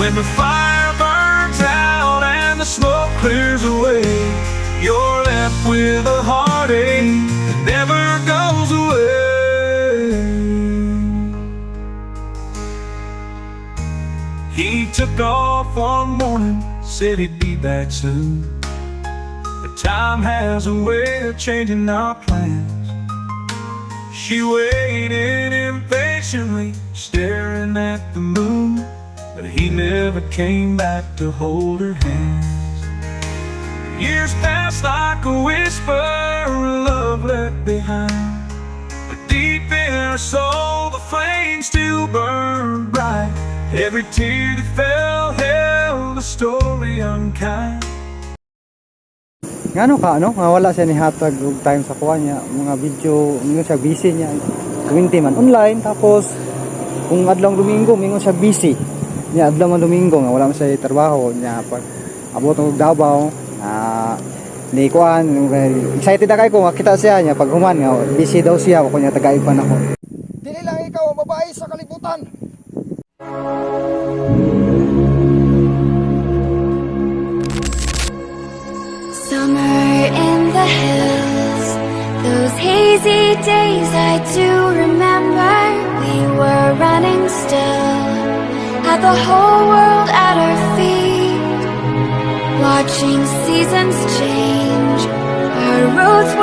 When the fire burns out and the smoke clears away, you're left with a heartache that never goes away. He took off one morning, said he'd be back soon. But time has a way of changing our plans. She waited impatiently, staring at the moon, but he never came back to hold her hands. Years passed like a whisper of love left behind, but deep in her soul the flame still burned bright. Every tear that fell held a story unkind. Ngano ka, ano? Wala siya ni hatag og time sa kuha niya. Mga video, mingon siya busy niya. Kuminti man online. Tapos, kung adlong Domingo, mingon siya busy. Niya, adlong man Domingo, nga wala man siya trabaho. Niya, pag abot ng Davao, ni kuhan, excited na kayo kung makita siya niya. Pag human nga, busy daw siya. Kung niya tagaig pa na ko. Dili lang ikaw, babae sa kalibutan. Summer in the hills, those hazy days I do remember. We were running still, had the whole world at our feet, watching seasons change. Our roads were